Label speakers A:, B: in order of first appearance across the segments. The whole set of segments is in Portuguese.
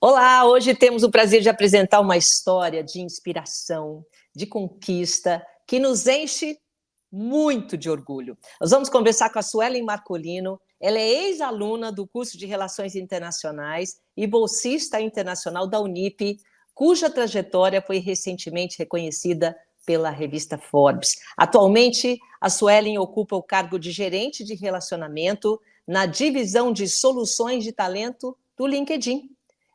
A: Olá, hoje temos o prazer de apresentar uma história de inspiração, de conquista, que nos enche muito de orgulho. Nós vamos conversar com a Suelen Marcolino. Ela é ex-aluna do curso de Relações Internacionais e bolsista internacional da Unip, cuja trajetória foi recentemente reconhecida pela revista Forbes. Atualmente, a Suelen ocupa o cargo de gerente de relacionamento na divisão de soluções de talento do LinkedIn.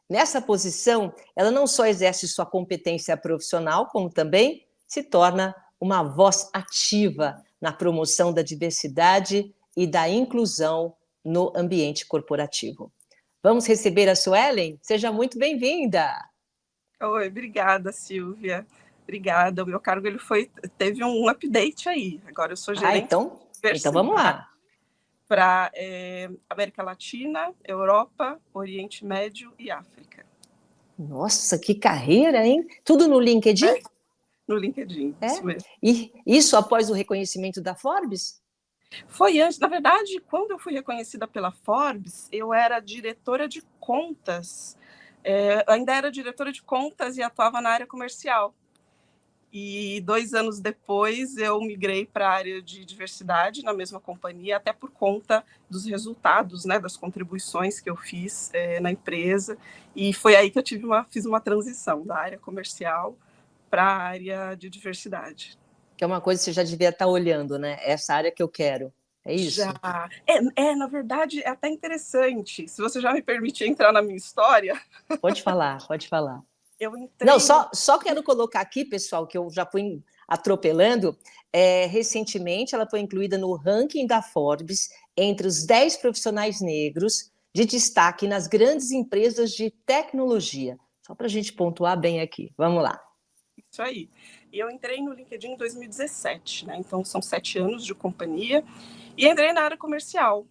A: Nessa posição, ela não só exerce sua competência profissional, como também se torna uma voz ativa na promoção da diversidade e da inclusão no ambiente corporativo. Vamos receber a Suelen? Seja muito bem-vinda!
B: Oi, obrigada, Silvia. Obrigada. O meu cargo teve um update aí. Agora eu sou gerente de
A: então vamos
B: diversidade
A: lá.
B: para América Latina, Europa, Oriente Médio e África.
A: Nossa, que carreira, hein? Tudo no LinkedIn?
B: No LinkedIn, isso mesmo.
A: E isso após o reconhecimento da Forbes?
B: Foi antes, na verdade, quando eu fui reconhecida pela Forbes, eu era diretora de contas. Ainda era diretora de contas e atuava na área comercial. E 2 anos depois eu migrei para a área de diversidade na mesma companhia, até por conta dos resultados, né, das contribuições que eu fiz na empresa. E foi aí que eu fiz uma transição da área comercial para a área de diversidade.
A: Que é uma coisa que você já devia estar olhando, né? Essa área que eu quero. É isso?
B: Já. Na verdade, é até interessante. Se você já me permitir entrar na minha história.
A: Pode falar, pode falar.
B: Eu entrei.
A: Não, só quero colocar aqui, pessoal, que eu já fui atropelando. Recentemente, ela foi incluída no ranking da Forbes entre os 10 profissionais negros de destaque nas grandes empresas de tecnologia. Só para a gente pontuar bem aqui. Vamos lá.
B: Isso aí. E eu entrei no LinkedIn em 2017, né? Então são 7 anos de companhia. E entrei na área comercial.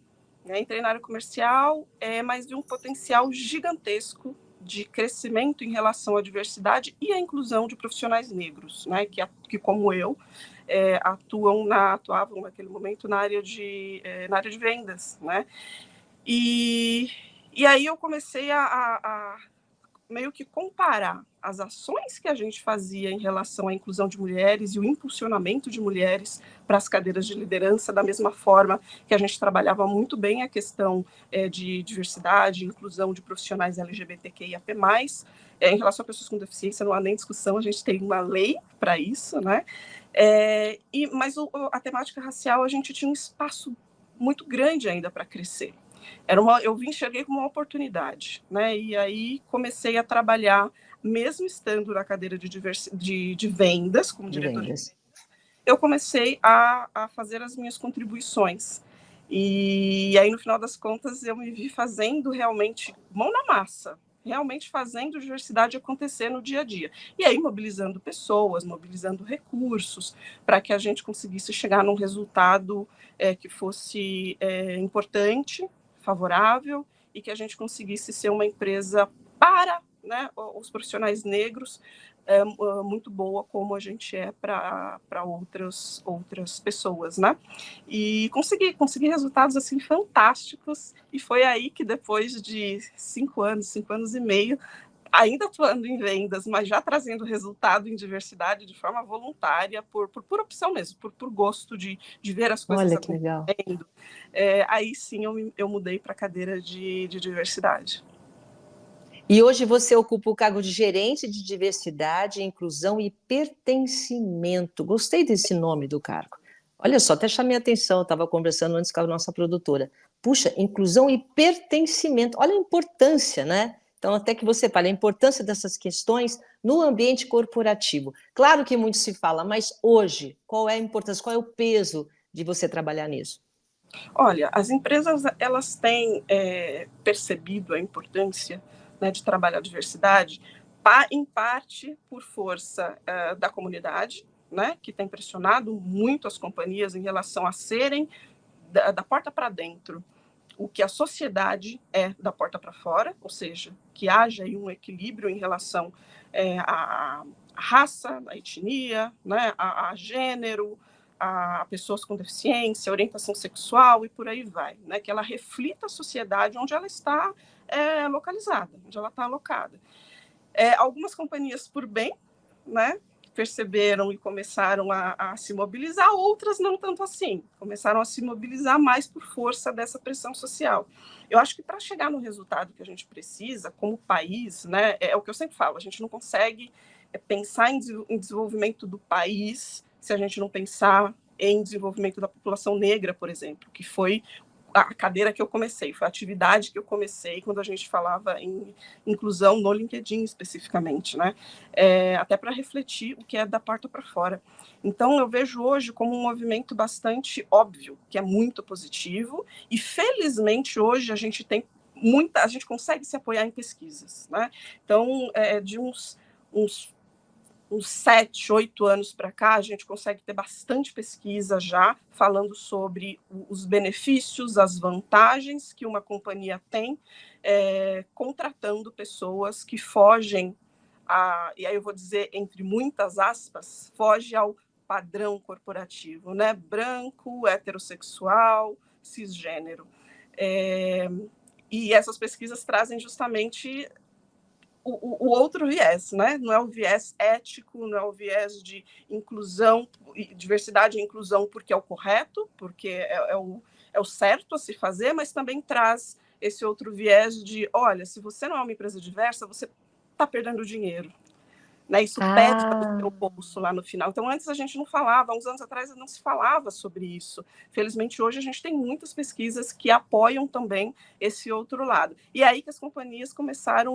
B: Entrei na área comercial, mas vi um potencial gigantesco de crescimento em relação à diversidade e à inclusão de profissionais negros, né? Que como eu, atuavam naquele momento na área de vendas, né? E aí eu comecei a meio que comparar as ações que a gente fazia em relação à inclusão de mulheres e o impulsionamento de mulheres para as cadeiras de liderança, da mesma forma que a gente trabalhava muito bem a questão de diversidade, inclusão de profissionais LGBTQIAP+, em relação a pessoas com deficiência, não há nem discussão, a gente tem uma lei para isso, né? Mas a temática racial, a gente tinha um espaço muito grande ainda para crescer. Eu enxerguei como uma oportunidade, né? E aí comecei a trabalhar, mesmo estando na cadeira de vendas, como diretora de vendas, eu comecei a fazer as minhas contribuições. E aí, no final das contas, eu me vi fazendo realmente mão na massa, realmente fazendo diversidade acontecer no dia a dia. E aí, mobilizando pessoas, mobilizando recursos, para que a gente conseguisse chegar num resultado que fosse importante, favorável, e que a gente conseguisse ser uma empresa para, né, os profissionais negros, muito boa como a gente é para outras pessoas, né? E consegui resultados assim fantásticos, e foi aí que depois de 5 anos e meio, ainda atuando em vendas, mas já trazendo resultado em diversidade de forma voluntária, por opção mesmo, por gosto de ver as coisas acontecendo. Aí sim eu mudei para a cadeira de diversidade.
A: E hoje você ocupa o cargo de gerente de diversidade, inclusão e pertencimento. Gostei desse nome do cargo. Olha só, até chamei a atenção, eu estava conversando antes com a nossa produtora. Puxa, inclusão e pertencimento. Olha a importância, né? Então, até que você fale, a importância dessas questões no ambiente corporativo. Claro que muito se fala, mas hoje, qual é a importância, qual é o peso de você trabalhar nisso?
B: Olha, as empresas, elas têm percebido a importância, né, de trabalhar a diversidade, em parte por força da comunidade, né, que tem pressionado muito as companhias em relação a serem da porta para dentro o que a sociedade é da porta para fora, ou seja, que haja aí um equilíbrio em relação à raça, à etnia, né, a gênero, a pessoas com deficiência, orientação sexual e por aí vai, né, que ela reflita a sociedade onde ela está localizada, onde ela está alocada. Algumas companhias, por bem, né, perceberam e começaram a se mobilizar, outras não tanto assim, começaram a se mobilizar mais por força dessa pressão social. Eu acho que para chegar no resultado que a gente precisa, como país, né, é o que eu sempre falo, a gente não consegue pensar em desenvolvimento do país se a gente não pensar em desenvolvimento da população negra, por exemplo, que foi a cadeira que eu comecei, foi a atividade que eu comecei quando a gente falava em inclusão no LinkedIn especificamente, né? Até para refletir o que é da porta para fora. Então, eu vejo hoje como um movimento bastante óbvio, que é muito positivo, e felizmente hoje a gente consegue se apoiar em pesquisas, né? Então, de uns 7, 8 anos para cá, a gente consegue ter bastante pesquisa já falando sobre os benefícios, as vantagens que uma companhia tem contratando pessoas que fogem, e aí eu vou dizer entre muitas aspas, foge ao padrão corporativo, né? Branco, heterossexual, cisgênero. E essas pesquisas trazem justamente o outro viés, né? Não é o viés ético, não é o viés de inclusão, diversidade e inclusão porque é o correto, porque é o certo a se fazer, mas também traz esse outro viés de, olha, se você não é uma empresa diversa, você está perdendo dinheiro. Né, isso pesa no seu bolso lá no final. Então, antes a gente não falava, há uns anos atrás não se falava sobre isso. Felizmente, hoje a gente tem muitas pesquisas que apoiam também esse outro lado. E aí que as companhias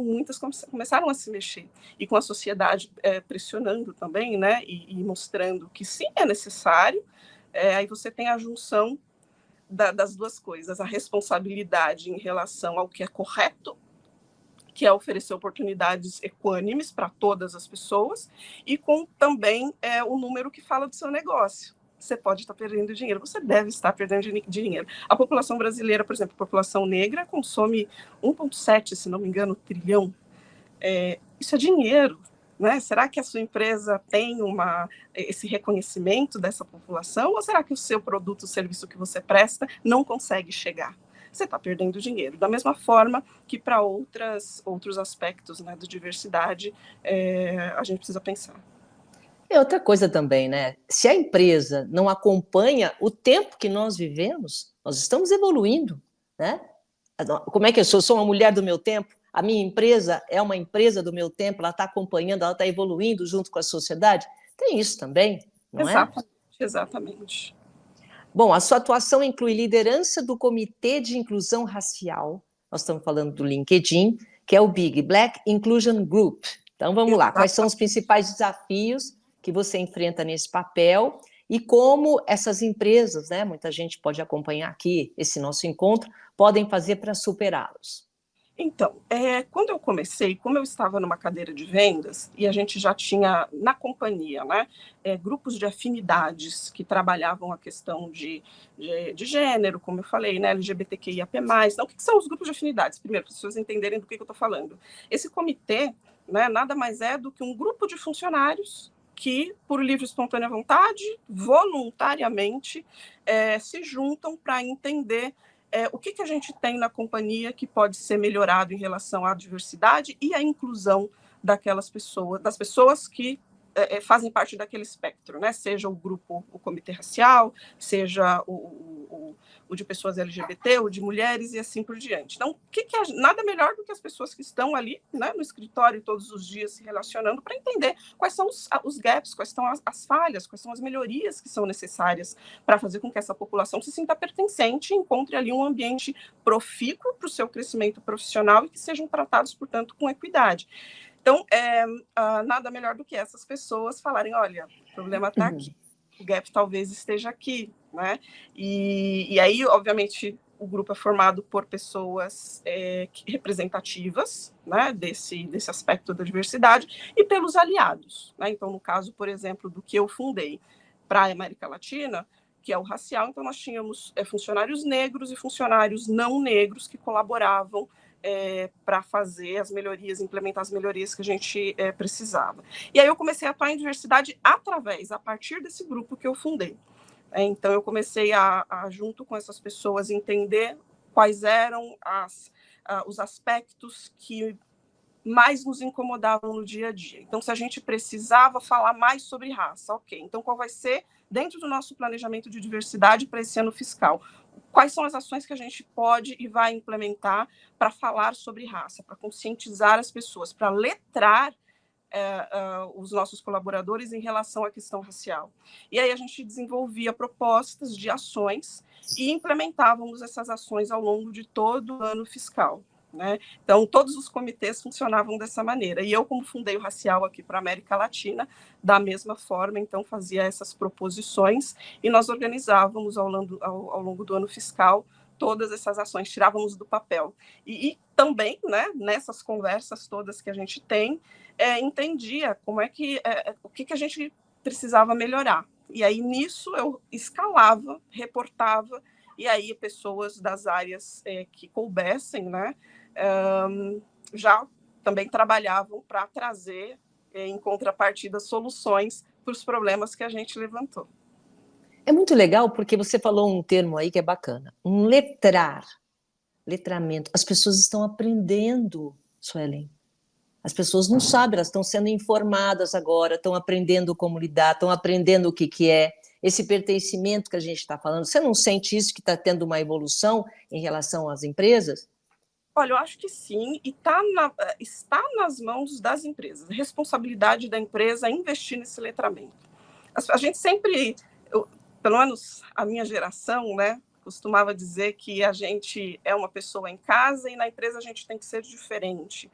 B: muitas começaram a se mexer. E com a sociedade pressionando também, né, e mostrando que sim, é necessário, aí você tem a junção das duas coisas, a responsabilidade em relação ao que é correto, que é oferecer oportunidades equânimes para todas as pessoas, e com também o número que fala do seu negócio. Você pode estar perdendo dinheiro, você deve estar perdendo dinheiro. A população brasileira, por exemplo, a população negra consome 1,7, se não me engano, trilhão. Isso é dinheiro. Né? Será que a sua empresa tem esse reconhecimento dessa população? Ou será que o seu produto, o serviço que você presta, não consegue chegar? Você está perdendo dinheiro. Da mesma forma que para outros aspectos, né, de diversidade, a gente precisa pensar.
A: É outra coisa também, né? Se a empresa não acompanha o tempo que nós vivemos, nós estamos evoluindo, né? Como é que eu sou? Sou uma mulher do meu tempo? A minha empresa é uma empresa do meu tempo, ela está acompanhando, ela está evoluindo junto com a sociedade? Tem isso também, não é?
B: Exatamente.
A: Bom, a sua atuação inclui liderança do Comitê de Inclusão Racial, nós estamos falando do LinkedIn, que é o Big Black Inclusion Group. Então, vamos lá, quais são os principais desafios que você enfrenta nesse papel e como essas empresas, né, muita gente pode acompanhar aqui esse nosso encontro, podem fazer para superá-los?
B: Então, quando eu comecei, como eu estava numa cadeira de vendas e a gente já tinha na companhia, né, grupos de afinidades que trabalhavam a questão de gênero, como eu falei, né, LGBTQIAP+. Então, o que são os grupos de afinidades? Primeiro, para as pessoas entenderem do que eu estou falando. Esse comitê, né, nada mais é do que um grupo de funcionários que, por livre e espontânea vontade, voluntariamente, se juntam para entender o que a gente tem na companhia que pode ser melhorado em relação à diversidade e à inclusão das pessoas que fazem parte daquele espectro, né? Seja o grupo, o comitê racial, seja o de pessoas LGBT, o de mulheres e assim por diante. Então, nada melhor do que as pessoas que estão ali, né, no escritório todos os dias se relacionando para entender quais são os gaps, quais são as falhas, quais são as melhorias que são necessárias para fazer com que essa população se sinta pertencente e encontre ali um ambiente profícuo para o seu crescimento profissional e que sejam tratados, portanto, com equidade. Então, nada melhor do que essas pessoas falarem, olha, o problema está aqui, o gap talvez esteja aqui, né? E aí, obviamente, o grupo é formado por pessoas representativas, né, desse aspecto da diversidade e pelos aliados, né? Então, no caso, por exemplo, do que eu fundei para a América Latina, que é o racial, então nós tínhamos funcionários negros e funcionários não negros que colaboravam para fazer as melhorias, implementar as melhorias que a gente precisava. E aí eu comecei a atuar em diversidade a partir desse grupo que eu fundei. Então eu comecei junto com essas pessoas, entender quais eram os aspectos que mais nos incomodavam no dia a dia. Então, se a gente precisava falar mais sobre raça, ok. Então, qual vai ser, dentro do nosso planejamento de diversidade para esse ano fiscal, quais são as ações que a gente pode e vai implementar para falar sobre raça, para conscientizar as pessoas, para letrar os nossos colaboradores em relação à questão racial. E aí a gente desenvolvia propostas de ações e implementávamos essas ações ao longo de todo o ano fiscal. Né? Então, todos os comitês funcionavam dessa maneira. E eu, como fundei o Racial aqui para a América Latina, da mesma forma, então, fazia essas proposições e nós organizávamos ao longo do ano fiscal todas essas ações, tirávamos do papel. E também, né, nessas conversas todas que a gente tem, entendia como é que, o que a gente precisava melhorar. E aí, nisso, eu escalava, reportava, e aí pessoas das áreas que coubessem, né, já também trabalhavam para trazer, em contrapartida, soluções para os problemas que a gente levantou.
A: É muito legal porque você falou um termo aí que é bacana, um letramento. As pessoas estão aprendendo, Suelen. As pessoas não sabem, elas estão sendo informadas agora, estão aprendendo como lidar, estão aprendendo o que é esse pertencimento que a gente está falando. Você não sente isso, que está tendo uma evolução em relação às empresas?
B: Olha, eu acho que sim, e está nas mãos das empresas. A responsabilidade da empresa é investir nesse letramento. A gente sempre, pelo menos a minha geração, né, costumava dizer que a gente é uma pessoa em casa e na empresa a gente tem que ser diferente.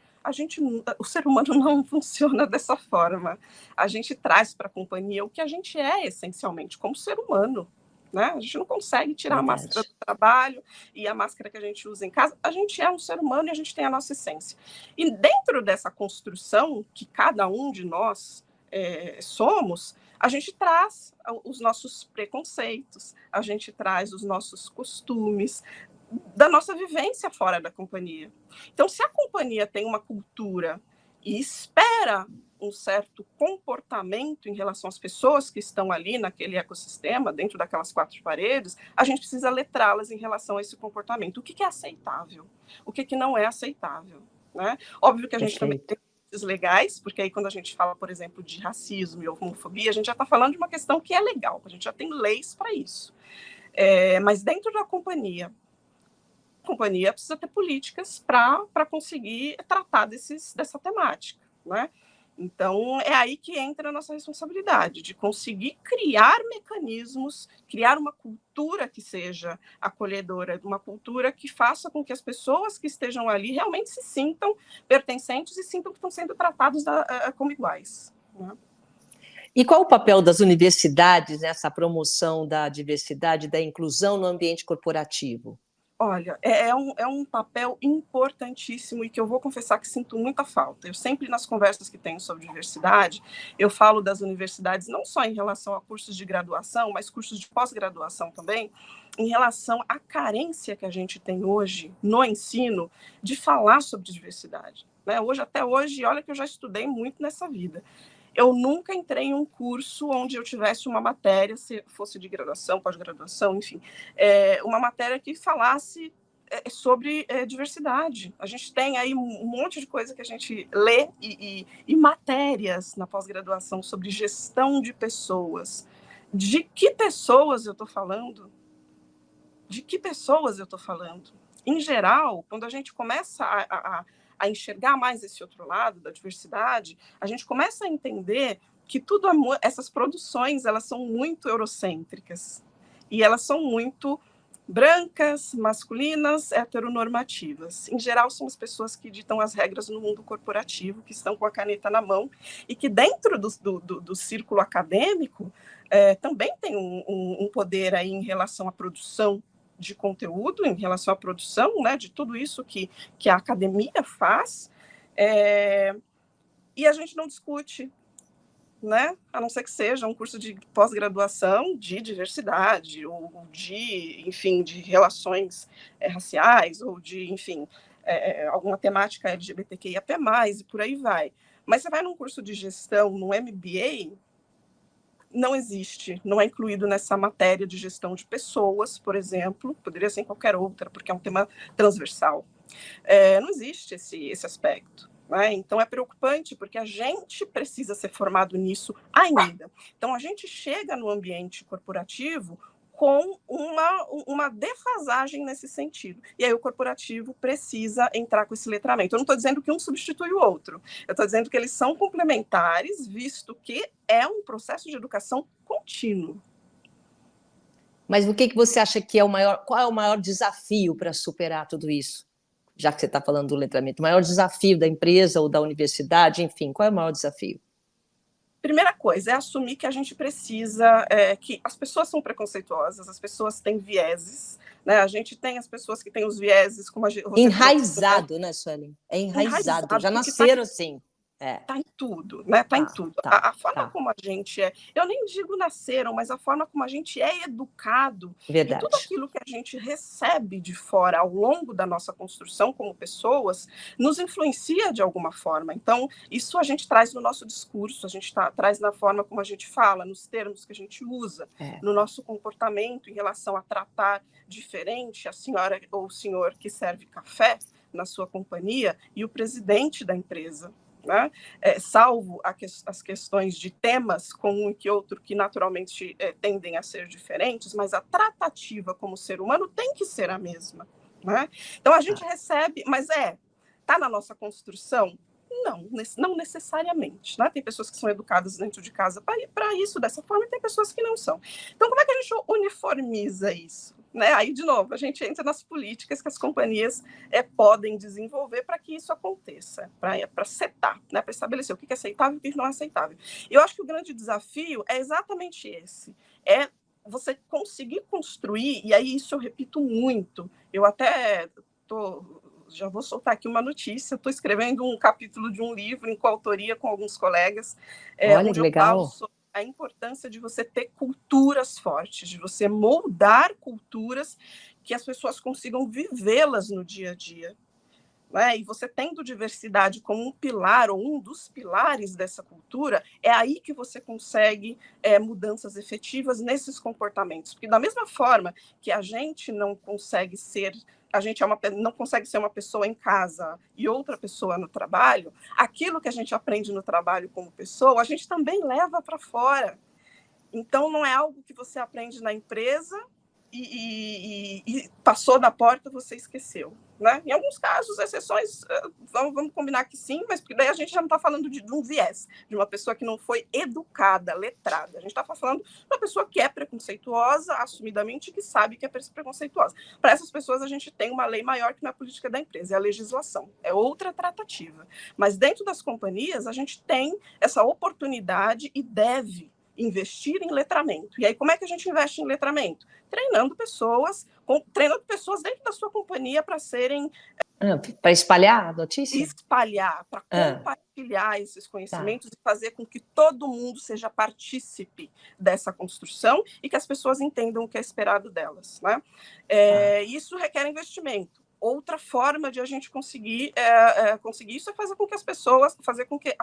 B: O ser humano não funciona dessa forma. A gente traz para a companhia o que a gente é essencialmente, como ser humano. Né? A gente não consegue tirar
A: Verdade.
B: a máscara do trabalho e a máscara que a gente usa em casa. A gente é um ser humano e a gente tem a nossa essência. E dentro dessa construção que cada um de nós somos, a gente traz os nossos preconceitos, a gente traz os nossos costumes, da nossa vivência fora da companhia. Então, se a companhia tem uma cultura e espera um certo comportamento em relação às pessoas que estão ali naquele ecossistema, dentro daquelas quatro paredes, a gente precisa letrá-las em relação a esse comportamento. O que é aceitável? O que não é aceitável? Né? Óbvio que a gente também tem legais, porque aí quando a gente fala, por exemplo, de racismo e homofobia, a gente já está falando de uma questão que é legal, a gente já tem leis para isso. Mas dentro da companhia, a companhia precisa ter políticas para conseguir tratar dessa temática, né? Então, é aí que entra a nossa responsabilidade, de conseguir criar mecanismos, criar uma cultura que seja acolhedora, uma cultura que faça com que as pessoas que estejam ali realmente se sintam pertencentes e sintam que estão sendo tratados como iguais. Né?
A: E qual o papel das universidades nessa promoção da diversidade e da inclusão no ambiente corporativo?
B: Olha, é um papel importantíssimo e que eu vou confessar que sinto muita falta. Eu sempre, nas conversas que tenho sobre diversidade, eu falo das universidades não só em relação a cursos de graduação, mas cursos de pós-graduação também, em relação à carência que a gente tem hoje no ensino de falar sobre diversidade. Né? Até hoje, olha que eu já estudei muito nessa vida. Eu nunca entrei em um curso onde eu tivesse uma matéria, se fosse de graduação, pós-graduação, enfim, uma matéria que falasse sobre diversidade. A gente tem aí um monte de coisa que a gente lê e matérias na pós-graduação sobre gestão de pessoas. De que pessoas eu estou falando? De que pessoas eu estou falando? Em geral, quando a gente começa a enxergar mais esse outro lado da diversidade, a gente começa a entender que essas produções elas são muito eurocêntricas e elas são muito brancas, masculinas, heteronormativas. Em geral, são as pessoas que ditam as regras no mundo corporativo, que estão com a caneta na mão e que dentro do círculo acadêmico também tem um poder aí em relação à produção de conteúdo, em relação à produção, né, de tudo isso que a academia faz, e a gente não discute, né, a não ser que seja um curso de pós-graduação de diversidade, ou enfim, de relações raciais, ou de, enfim, alguma temática LGBTQIAP+, e por aí vai. Mas você vai num curso de gestão, num MBA, não existe, não é incluído nessa matéria de gestão de pessoas, por exemplo, poderia ser em qualquer outra, porque é um tema transversal. Não existe esse aspecto. Né? Então, é preocupante, porque a gente precisa ser formado nisso ainda. Então, a gente chega no ambiente corporativo com uma defasagem nesse sentido. E aí o corporativo precisa entrar com esse letramento. Eu não estou dizendo que um substitui o outro, eu estou dizendo que eles são complementares, visto que é um processo de educação contínuo.
A: Mas o que você acha que é o maior, qual é o maior desafio para superar tudo isso? Já que você está falando do letramento, o maior desafio da empresa ou da universidade, enfim, qual é o maior desafio?
B: Primeira coisa é assumir que a gente precisa, que as pessoas são preconceituosas, as pessoas têm vieses, né? A gente tem as pessoas que têm os vieses, como você
A: enraizado, né, Suelen? É enraizado, já nasceram assim.
B: Tá em tudo, né? Tá em tudo. A forma como a gente eu nem digo nasceram, mas a forma como a gente é educado
A: Verdade.
B: e tudo aquilo que a gente recebe de fora ao longo da nossa construção como pessoas nos influencia de alguma forma. Então, isso a gente traz no nosso discurso, a gente traz na forma como a gente fala, nos termos que a gente usa, no nosso comportamento em relação a tratar diferente a senhora ou o senhor que serve café na sua companhia e o presidente da empresa. Né? Salvo as questões de temas com um e que outro que naturalmente tendem a ser diferentes, mas a tratativa como ser humano tem que ser a mesma. Né? Então a gente recebe, mas está na nossa construção? Não necessariamente. Né? Tem pessoas que são educadas dentro de casa para isso, dessa forma, e tem pessoas que não são. Então, como é que a gente uniformiza isso? Né? Aí, de novo, a gente entra nas políticas que as companhias podem desenvolver para que isso aconteça, para setar, né? Para estabelecer o que é aceitável e o que não é aceitável. Eu acho que o grande desafio é exatamente esse, você conseguir construir, e aí isso eu repito muito, eu até já vou soltar aqui uma notícia, estou escrevendo um capítulo de um livro em coautoria com alguns colegas, onde eu falo sobre a importância de você ter culturas fortes, de você moldar culturas que as pessoas consigam vivê-las no dia a dia. Né? E você tendo diversidade como um pilar ou um dos pilares dessa cultura, é aí que você consegue mudanças efetivas nesses comportamentos. Porque da mesma forma que a gente não consegue ser não consegue ser uma pessoa em casa e outra pessoa no trabalho, aquilo que a gente aprende no trabalho como pessoa, a gente também leva para fora. Então, não é algo que você aprende na empresa e passou da porta, você esqueceu. Né? Em alguns casos, exceções, vamos combinar que sim, mas porque daí a gente já não está falando de um viés, de uma pessoa que não foi educada, letrada. A gente está falando de uma pessoa que é preconceituosa, assumidamente, que sabe que é preconceituosa. Para essas pessoas, a gente tem uma lei maior que na política da empresa, é a legislação, é outra tratativa. Mas dentro das companhias, a gente tem essa oportunidade e deve investir em letramento. E aí, como é que a gente investe em letramento? Treinando pessoas dentro da sua companhia para serem...
A: para espalhar a notícia?
B: Espalhar, para compartilhar esses conhecimentos e fazer com que todo mundo seja partícipe dessa construção e que as pessoas entendam o que é esperado delas. Né? Isso requer investimento. Outra forma de a gente conseguir isso é fazer com que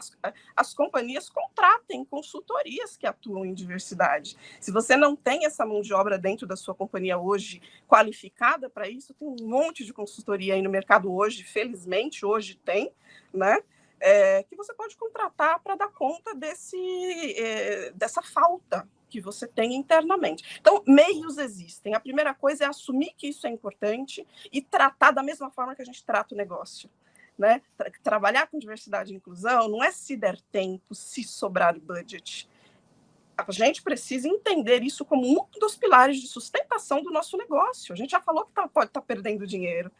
B: as companhias contratem consultorias que atuam em diversidade. Se você não tem essa mão de obra dentro da sua companhia hoje qualificada para isso, tem um monte de consultoria aí no mercado hoje, felizmente hoje tem, né? Que você pode contratar para dar conta dessa falta que você tem internamente. Então, meios existem. A primeira coisa é assumir que isso é importante e tratar da mesma forma que a gente trata o negócio. Né? Trabalhar com diversidade e inclusão não é se der tempo, se sobrar budget. A gente precisa entender isso como um dos pilares de sustentação do nosso negócio. A gente já falou que pode estar perdendo dinheiro.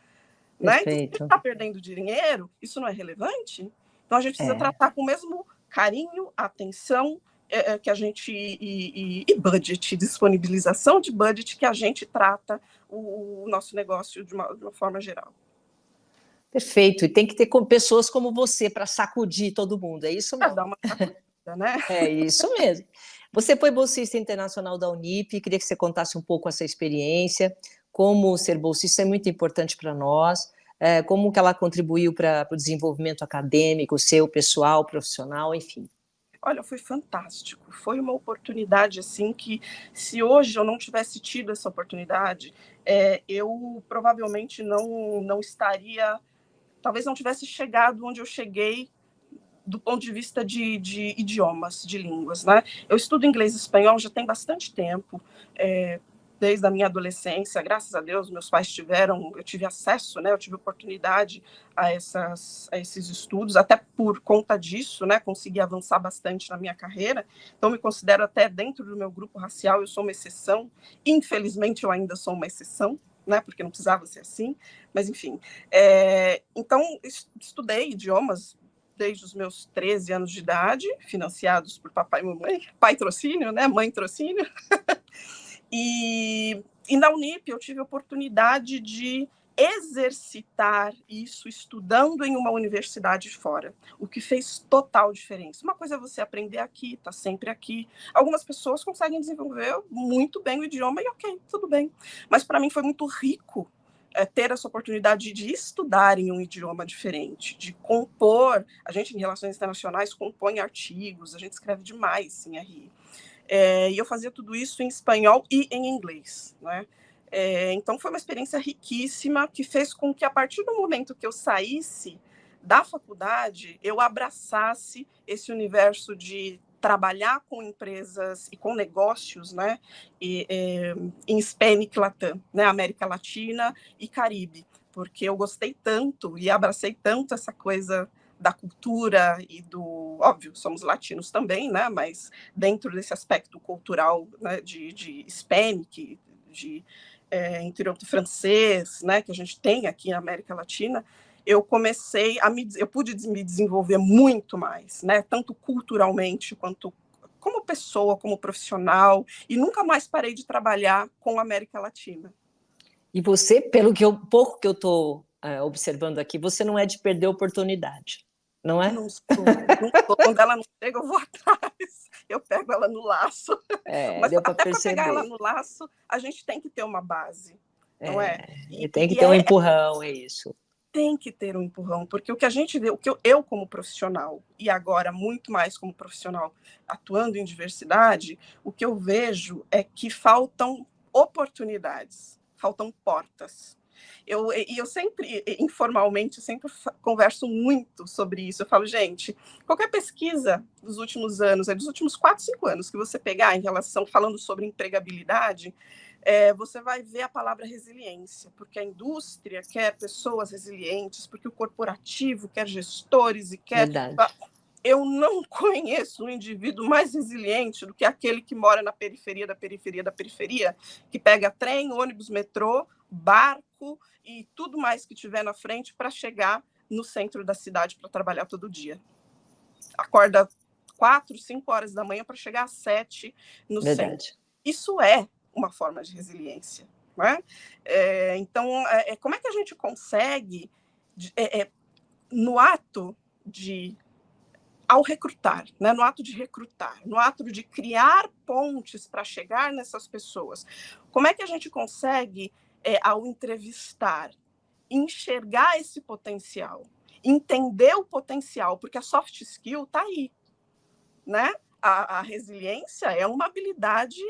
B: Né? Então, se a gente está perdendo dinheiro, isso não é relevante? Então, a gente precisa tratar com o mesmo carinho, atenção, que a gente e budget, disponibilização de budget que a gente trata o nosso negócio de uma forma geral.
A: Perfeito, e tem que ter pessoas como você para sacudir todo mundo, é isso mesmo?
B: Para dar uma sacudida, né?
A: É isso mesmo. Você foi bolsista internacional da Unip, queria que você contasse um pouco essa experiência, como ser bolsista é muito importante para nós, como que ela contribuiu para o desenvolvimento acadêmico, seu, pessoal, profissional, enfim.
B: Olha, foi fantástico. Foi uma oportunidade assim que, se hoje eu não tivesse tido essa oportunidade, eu provavelmente não estaria, talvez não tivesse chegado onde eu cheguei do ponto de vista de idiomas, de línguas, né? Eu estudo inglês e espanhol já tem bastante tempo, desde a minha adolescência, graças a Deus, meus pais eu tive acesso, né? Eu tive oportunidade a esses estudos, até por conta disso, né? Consegui avançar bastante na minha carreira, então me considero até dentro do meu grupo racial, eu sou uma exceção, infelizmente eu ainda sou uma exceção, né? Porque não precisava ser assim, mas enfim. Então, estudei idiomas desde os meus 13 anos de idade, financiados por papai e mamãe, pai trocínio, né? Mãe trocínio. E na Unip eu tive a oportunidade de exercitar isso estudando em uma universidade fora, o que fez total diferença. Uma coisa é você aprender aqui, tá sempre aqui. Algumas pessoas conseguem desenvolver muito bem o idioma e ok, tudo bem. Mas para mim foi muito rico ter essa oportunidade de estudar em um idioma diferente, de compor. A gente, em relações internacionais, compõe artigos, a gente escreve demais em RI. E eu fazia tudo isso em espanhol e em inglês, né? Então foi uma experiência riquíssima que fez com que, a partir do momento que eu saísse da faculdade, eu abraçasse esse universo de trabalhar com empresas e com negócios, né, em Hispanic Latam, né, América Latina e Caribe, porque eu gostei tanto e abracei tanto essa coisa da cultura e do... Óbvio, somos latinos também, né, mas dentro desse aspecto cultural, né, de Hispanic, entre outro francês, né, que a gente tem aqui na América Latina, eu pude me desenvolver muito mais, né, tanto culturalmente quanto como pessoa, como profissional, e nunca mais parei de trabalhar com a América Latina.
A: E você, pouco que eu estou observando aqui, você não é de perder oportunidade, não é?
B: Não sou, não sou. Quando ela não chega, eu vou atrás. Eu pego ela no laço. Mas
A: Deu para
B: até para pegar ela
A: perceber.
B: no laço, a gente tem que ter uma base, não é?
A: E tem que ter um empurrão, é isso.
B: Tem que ter um empurrão, porque o que a gente vê, o que eu como profissional, e agora muito mais como profissional atuando em diversidade, o que eu vejo é que faltam oportunidades, faltam portas. Eu sempre, informalmente, sempre converso muito sobre isso. Eu falo, gente, qualquer pesquisa dos últimos anos, dos últimos 4, 5 anos que você pegar em relação, falando sobre empregabilidade, você vai ver a palavra resiliência, porque a indústria quer pessoas resilientes, porque o corporativo quer gestores e quer...
A: Verdade.
B: Eu não conheço um indivíduo mais resiliente do que aquele que mora na periferia da periferia da periferia, que pega trem, ônibus, metrô, barco e tudo mais que tiver na frente para chegar no centro da cidade para trabalhar todo dia. Acorda 4, 5 horas da manhã para chegar às 7 no
A: Verdade.
B: centro. Isso é uma forma de resiliência, né? Então, como é que a gente consegue, no ato de... ao recrutar, né, no ato de recrutar, no ato de criar pontes para chegar nessas pessoas, como é que a gente consegue, ao entrevistar, enxergar esse potencial, entender o potencial, porque a soft skill está aí, né? A resiliência é uma habilidade,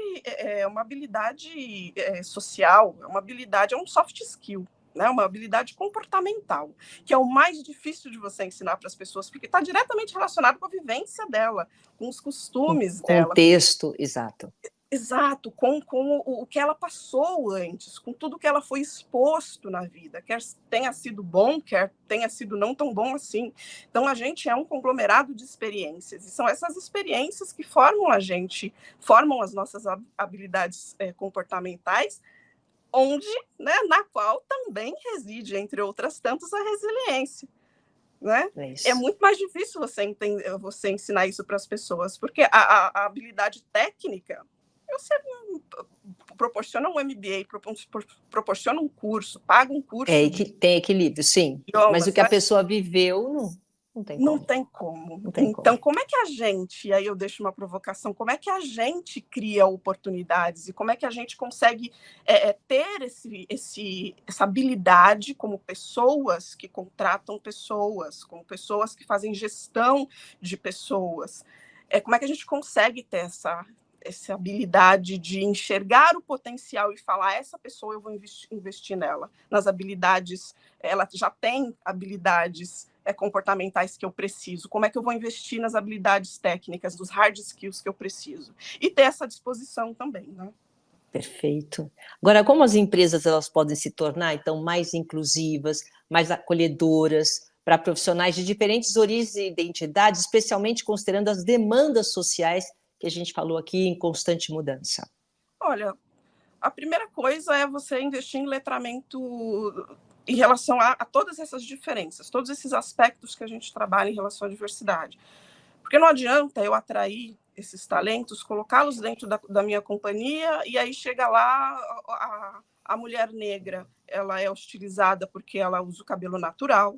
B: social, é um soft skill, né? Uma habilidade comportamental, que é o mais difícil de você ensinar para as pessoas, porque está diretamente relacionado com a vivência dela, com os costumes dela.
A: Contexto, exato.
B: Exato, com o que ela passou antes, com tudo que ela foi exposto na vida, quer tenha sido bom, quer tenha sido não tão bom assim. Então, a gente é um conglomerado de experiências, e são essas experiências que formam a gente, formam as nossas habilidades comportamentais, onde, né, na qual também reside, entre outras tantas, a resiliência. Né? É muito mais difícil você ensinar isso para as pessoas, porque a habilidade técnica, você proporciona um MBA, proporciona um curso, paga um curso.
A: Tem equilíbrio, sim.
B: Idiomas,
A: mas o que a pessoa viveu, não tem como.
B: Não tem como. Então, como é que a gente, e aí eu deixo uma provocação, como é que a gente cria oportunidades e como é que a gente consegue ter essa habilidade como pessoas que contratam pessoas, como pessoas que fazem gestão de pessoas, como é que a gente consegue ter essa habilidade de enxergar o potencial e falar, essa pessoa eu vou investir nela, nas habilidades, ela já tem habilidades comportamentais que eu preciso, como é que eu vou investir nas habilidades técnicas, dos hard skills que eu preciso, e ter essa disposição também, né?
A: Perfeito. Agora, como as empresas elas podem se tornar, então, mais inclusivas, mais acolhedoras para profissionais de diferentes origens e identidades, especialmente considerando as demandas sociais que a gente falou aqui em constante mudança?
B: Olha, a primeira coisa é você investir em letramento em relação a todas essas diferenças, todos esses aspectos que a gente trabalha em relação à diversidade. Porque não adianta eu atrair esses talentos, colocá-los dentro da minha companhia, e aí chega lá a mulher negra, ela é hostilizada porque ela usa o cabelo natural,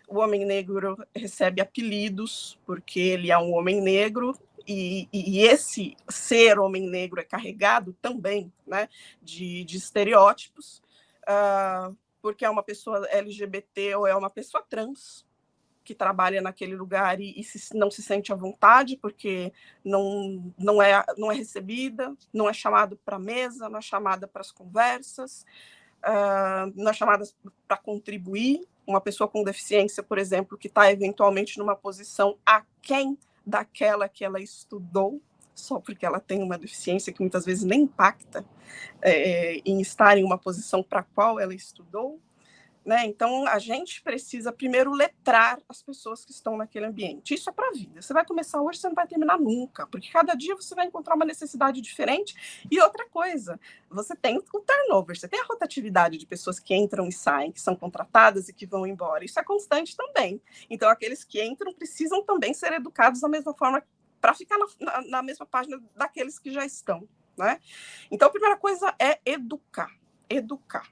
B: o homem negro recebe apelidos porque ele é um homem negro, e esse ser homem negro é carregado também, né, de estereótipos, porque é uma pessoa LGBT ou é uma pessoa trans que trabalha naquele lugar e não se sente à vontade porque não é recebida, não é chamado para a mesa, não é chamada para as conversas, não é chamada para contribuir. Uma pessoa com deficiência, por exemplo, que está eventualmente numa posição aquém daquela que ela estudou, só porque ela tem uma deficiência que muitas vezes nem impacta em estar em uma posição para a qual ela estudou. Né? Então, a gente precisa primeiro letrar as pessoas que estão naquele ambiente. Isso é para a vida. Você vai começar hoje, você não vai terminar nunca, porque cada dia você vai encontrar uma necessidade diferente. E outra coisa, você tem o turnover, você tem a rotatividade de pessoas que entram e saem, que são contratadas e que vão embora. Isso é constante também. Então, aqueles que entram precisam também ser educados da mesma forma para ficar na mesma página daqueles que já estão. Né? Então, a primeira coisa é educar. Educar.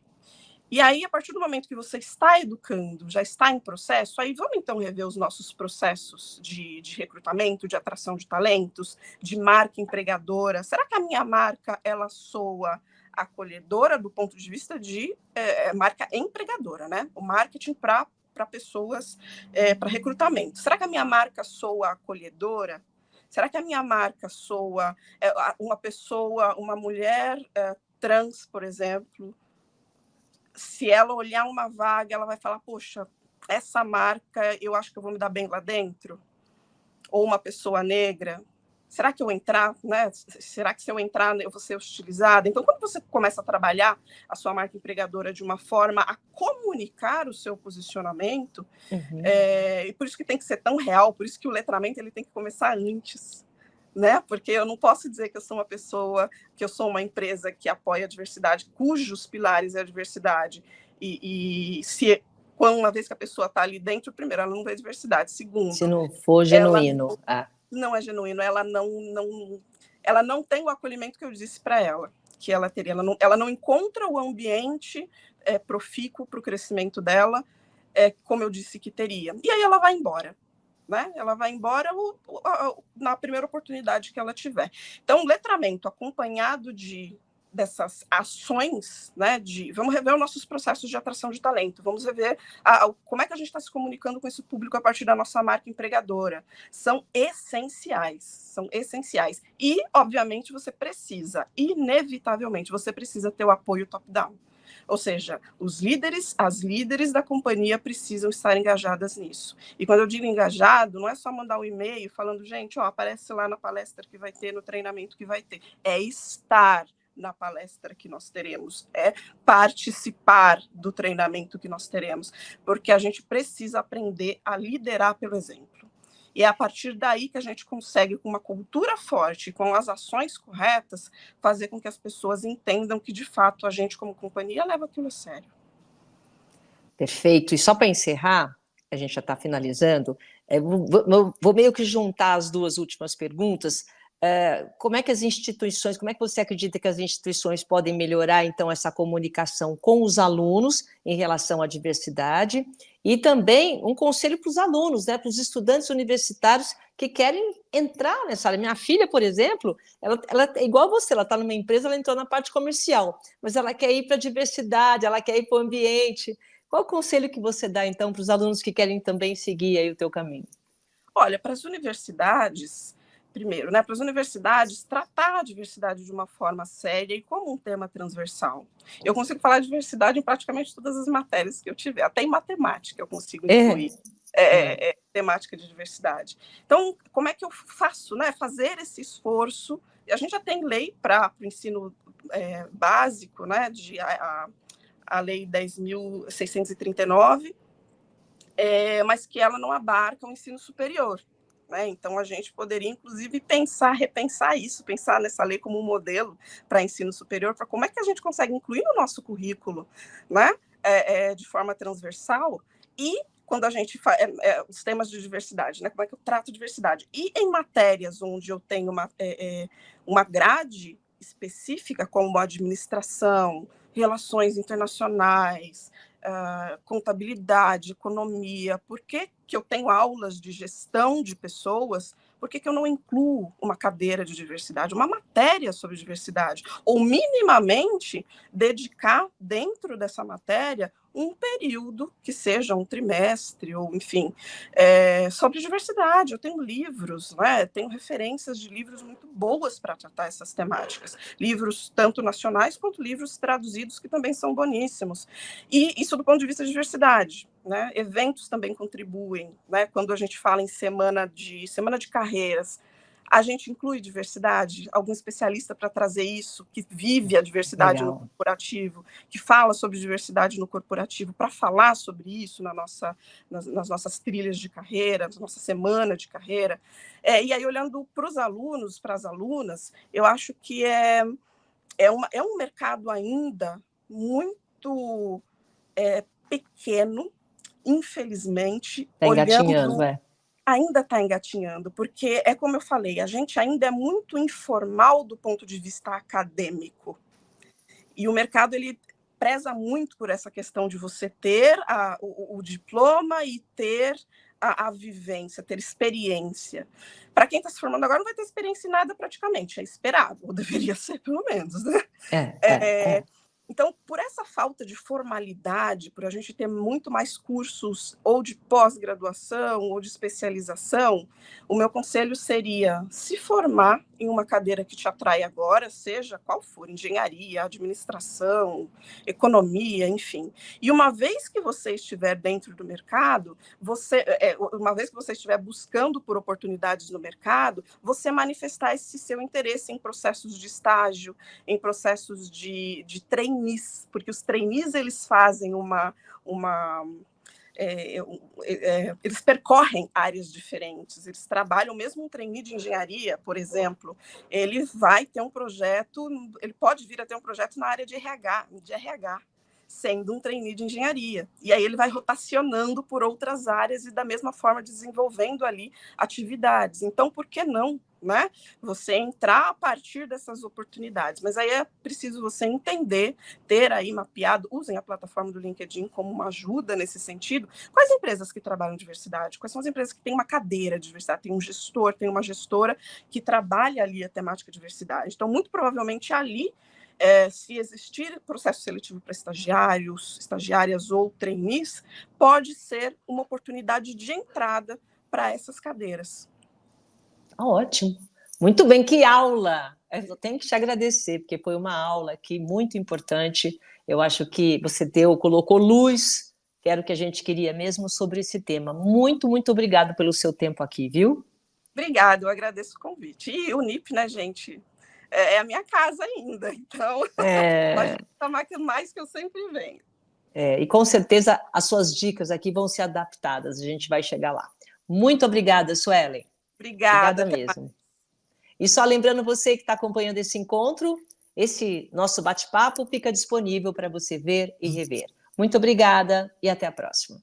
B: E aí, a partir do momento que você está educando, já está em processo, aí vamos então rever os nossos processos de recrutamento, de atração de talentos, de marca empregadora. Será que a minha marca, ela soa acolhedora do ponto de vista de marca empregadora, né? O marketing para pessoas, para recrutamento. Será que a minha marca soa acolhedora? Será que a minha marca soa uma pessoa, uma mulher trans, por exemplo, se ela olhar uma vaga, ela vai falar, poxa, essa marca, eu acho que eu vou me dar bem lá dentro? Ou uma pessoa negra, será que eu entrar, né? Será que se eu entrar eu vou ser hostilizada? Então, quando você começa a trabalhar a sua marca empregadora de uma forma a comunicar o seu posicionamento, e por isso que tem que ser tão real, por isso que o letramento ele tem que começar antes. Né? Porque eu não posso dizer que eu sou uma pessoa, que eu sou uma empresa que apoia a diversidade, cujos pilares é a diversidade. E se uma vez que a pessoa está ali dentro, primeiro, ela não vê diversidade. Segundo,
A: se não for genuíno.
B: Não é genuíno, ela não tem o acolhimento que eu disse para ela que ela teria. Ela não encontra o ambiente profícuo para o crescimento dela, como eu disse que teria. E aí ela vai embora. Né? Ela vai embora na primeira oportunidade que ela tiver. Então, o letramento acompanhado dessas ações, né, vamos rever os nossos processos de atração de talento, vamos rever como é que a gente está se comunicando com esse público a partir da nossa marca empregadora. São essenciais. E, obviamente, inevitavelmente, você precisa ter o apoio top-down. Ou seja, as líderes da companhia precisam estar engajadas nisso. E quando eu digo engajado, não é só mandar um e-mail falando, gente, aparece lá na palestra que vai ter, no treinamento que vai ter. É estar na palestra que nós teremos, é participar do treinamento que nós teremos, porque a gente precisa aprender a liderar pelo exemplo. E é a partir daí que a gente consegue, com uma cultura forte, com as ações corretas, fazer com que as pessoas entendam que, de fato, a gente, como companhia, leva aquilo a sério.
A: Perfeito. E só para encerrar, a gente já está finalizando, vou meio que juntar as duas últimas perguntas. Como é que as instituições, como é que você acredita que as instituições podem melhorar, então, essa comunicação com os alunos em relação à diversidade? E também um conselho para os alunos, né, para os estudantes universitários que querem entrar nessa área. Minha filha, por exemplo, ela é igual a você, ela está numa empresa, ela entrou na parte comercial, mas ela quer ir para a diversidade, ela quer ir para o ambiente. Qual o conselho que você dá, então, para os alunos que querem também seguir aí o teu caminho?
B: Olha, para as universidades, primeiro, né, para as universidades, tratar a diversidade de uma forma séria e como um tema transversal. Eu consigo falar de diversidade em praticamente todas as matérias que eu tiver, até em matemática eu consigo incluir temática de diversidade. Então, como é que eu faço, né, fazer esse esforço? A gente já tem lei para o ensino básico, né, a Lei 10.639, mas que ela não abarca o ensino superior. Né? Então, a gente poderia, inclusive, repensar isso, pensar nessa lei como um modelo para ensino superior, para como é que a gente consegue incluir no nosso currículo, né? De forma transversal, e quando a gente faz os temas de diversidade, né? Como é que eu trato diversidade? E em matérias onde eu tenho uma grade específica, como administração, relações internacionais, contabilidade, economia, por que eu tenho aulas de gestão de pessoas, por que eu não incluo uma cadeira de diversidade, uma matéria sobre diversidade? Ou minimamente dedicar dentro dessa matéria um período, que seja um trimestre, ou enfim, sobre diversidade. Eu tenho livros, né? Tenho referências de livros muito boas para tratar essas temáticas. Livros tanto nacionais quanto livros traduzidos, que também são boníssimos. E isso do ponto de vista de diversidade. Né? Eventos também contribuem. Né? Quando a gente fala em semana de carreiras, a gente inclui diversidade, algum especialista para trazer isso, que vive a diversidade no corporativo, que fala sobre diversidade no corporativo, para falar sobre isso nas nossas trilhas de carreira, na nossa semana de carreira. E aí, olhando para os alunos, para as alunas, eu acho que é um mercado ainda muito pequeno, infelizmente,
A: engatinhando,
B: ainda está engatinhando, porque é como eu falei, a gente ainda é muito informal do ponto de vista acadêmico. E o mercado, ele preza muito por essa questão de você ter o diploma e ter a vivência, ter experiência. Para quem está se formando agora, não vai ter experiência em nada praticamente, é esperado, ou deveria ser pelo menos, né? Então, por essa falta de formalidade, por a gente ter muito mais cursos ou de pós-graduação ou de especialização, o meu conselho seria se formar em uma cadeira que te atrai agora, seja qual for, engenharia, administração, economia, enfim. E uma vez que você estiver dentro do mercado, uma vez que você estiver buscando por oportunidades no mercado, você manifestar esse seu interesse em processos de estágio, em processos de trainees, porque os trainees, eles fazem eles percorrem áreas diferentes, eles trabalham, mesmo um trainee de engenharia, por exemplo, ele vai ter um projeto, ele pode vir a ter um projeto na área de RH, sendo um trainee de engenharia. E aí ele vai rotacionando por outras áreas e da mesma forma desenvolvendo ali atividades. Então, por que não, né? Você entrar a partir dessas oportunidades. Mas aí é preciso você entender, ter aí mapeado, usem a plataforma do LinkedIn como uma ajuda nesse sentido. Quais empresas que trabalham diversidade? Quais são as empresas que têm uma cadeira de diversidade? Tem um gestor, tem uma gestora que trabalha ali a temática diversidade. Então, muito provavelmente ali, se existir processo seletivo para estagiários, estagiárias ou trainees, pode ser uma oportunidade de entrada para essas cadeiras.
A: Ótimo. Muito bem, que aula! Eu tenho que te agradecer, porque foi uma aula aqui muito importante. Eu acho que você colocou luz, que era o que a gente queria mesmo sobre esse tema. Muito, muito obrigado pelo seu tempo aqui, viu?
B: Obrigada, eu agradeço o convite. E o NIP, né, gente? É a minha casa ainda, então pode chamar mais que eu sempre venho.
A: E com certeza as suas dicas aqui vão ser adaptadas, a gente vai chegar lá. Muito obrigada, Suelen.
B: Obrigada
A: mesmo. Mais. E só lembrando você que está acompanhando esse encontro, esse nosso bate-papo fica disponível para você ver e rever. Muito obrigada e até a próxima.